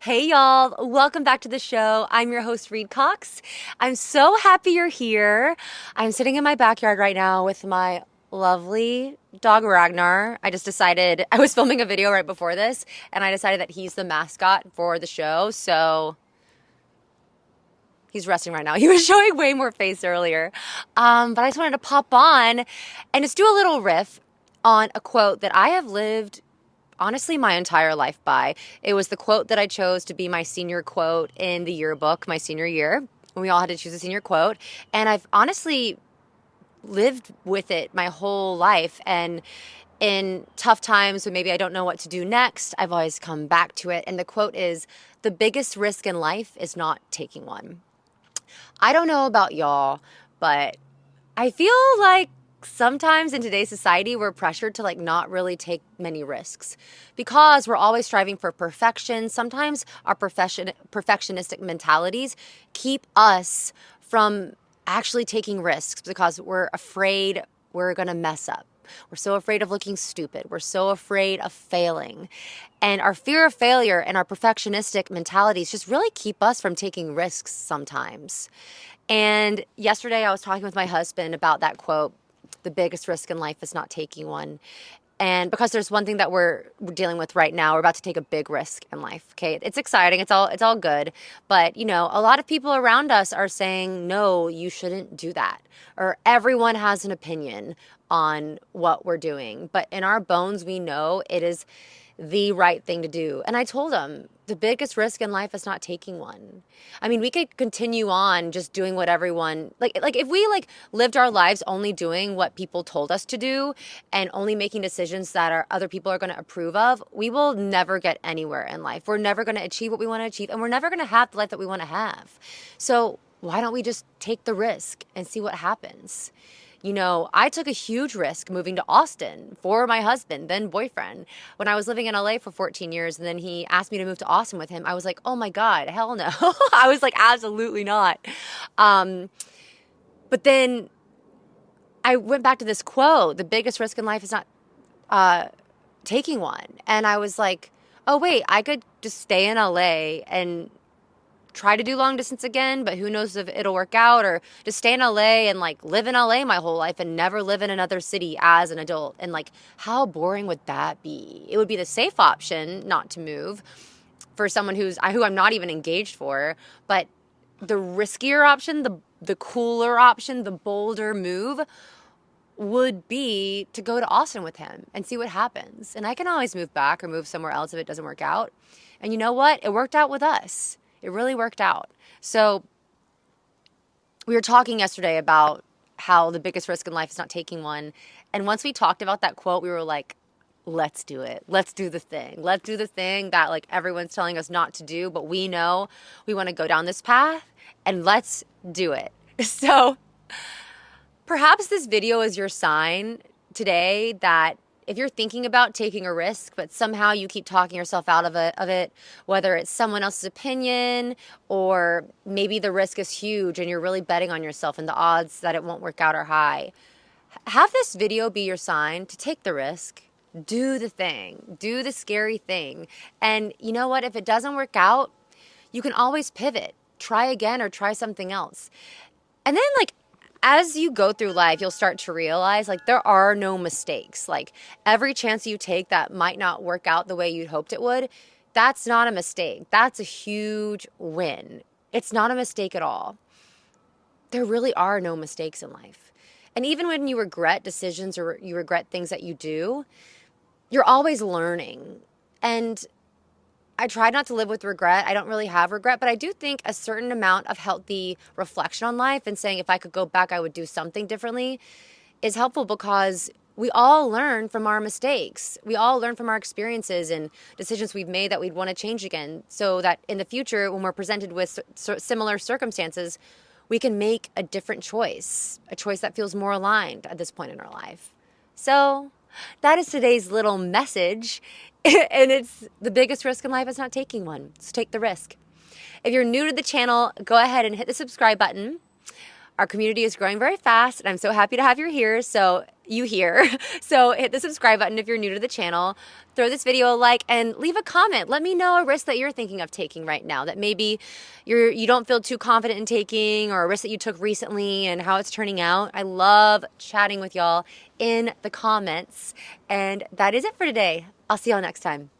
Hey y'all, welcome back to the show. I'm your host, Reid Cox. I'm so happy you're here. I'm sitting in my backyard right now with my lovely dog Ragnar. I was filming a video right before this, and I decided that he's the mascot for the show, so he's resting right now. He was showing way more face earlier. But I just wanted to pop on and just do a little riff on a quote that I have lived honestly my entire life by. It was the quote that I chose to be my senior quote in the yearbook, my senior year, when we all had to choose a senior quote. And I've honestly lived with it my whole life. And in tough times when maybe I don't know what to do next, I've always come back to it. And the quote is, "The biggest risk in life is not taking one." I don't know about y'all, but I feel like sometimes in today's society, we're pressured to not really take many risks because we're always striving for perfection. Sometimes our perfectionistic mentalities keep us from actually taking risks because we're afraid we're going to mess up. We're so afraid of looking stupid. We're so afraid of failing. And our fear of failure and our perfectionistic mentalities just really keep us from taking risks sometimes. And yesterday I was talking with my husband about that quote, "The biggest risk in life is not taking one." And because there's one thing that we're dealing with right now, we're about to take a big risk in life. Okay, it's exciting. It's all good. But a lot of people around us are saying, "No, you shouldn't do that." Or everyone has an opinion on what we're doing. But in our bones, we know it is the right thing to do. And I told him the biggest risk in life is not taking one. I mean, we could continue on just doing what everyone like if we lived our lives only doing what people told us to do and only making decisions that other people are going to approve of, we will never get anywhere in life. We're never going to achieve what we want to achieve, and we're never going to have the life that we want to have. So why don't we just take the risk and see what happens? I took a huge risk moving to Austin for my husband, then boyfriend, when I was living in LA for 14 years. And then he asked me to move to Austin with him. I was like, oh my God, hell no. I was like, absolutely not. But then I went back to this quote, "The biggest risk in life is not taking one." And I was like, oh wait, I could just stay in LA and try to do long distance again, but who knows if it'll work out, or just stay in LA and live in LA my whole life and never live in another city as an adult. And how boring would that be? It would be the safe option not to move for someone who I'm not even engaged for, but the riskier option, the cooler option, the bolder move would be to go to Austin with him and see what happens. And I can always move back or move somewhere else if it doesn't work out. And you know what? It worked out with us. It really worked out. So we were talking yesterday about how the biggest risk in life is not taking one. And once we talked about that quote, we were like, let's do it. Let's do the thing. Let's do the thing that everyone's telling us not to do, but we know we want to go down this path, and let's do it. So perhaps this video is your sign today that if you're thinking about taking a risk, but somehow you keep talking yourself out of it, whether it's someone else's opinion or maybe the risk is huge and you're really betting on yourself and the odds that it won't work out are high, have this video be your sign to take the risk, do the thing, do the scary thing. And you know what? If it doesn't work out, you can always pivot, try again or try something else. And then as you go through life, you'll start to realize there are no mistakes. Every chance you take that might not work out the way you'd hoped it would, that's not a mistake. That's a huge win. It's not a mistake at all. There really are no mistakes in life. And even when you regret decisions or you regret things that you do, you're always learning. And I try not to live with regret. I don't really have regret, but I do think a certain amount of healthy reflection on life and saying if I could go back, I would do something differently is helpful because we all learn from our mistakes. We all learn from our experiences and decisions we've made that we'd want to change again, so that in the future, when we're presented with similar circumstances, we can make a different choice, a choice that feels more aligned at this point in our life. So that is today's little message. And it's the biggest risk in life is not taking one. So take the risk. If you're new to the channel, go ahead and hit the subscribe button. Our community is growing very fast, and I'm so happy to have you here. So So hit the subscribe button if you're new to the channel. Throw this video a like and leave a comment. Let me know a risk that you're thinking of taking right now that maybe you don't feel too confident in taking, or a risk that you took recently and how it's turning out. I love chatting with y'all in the comments. And that is it for today. I'll see y'all next time.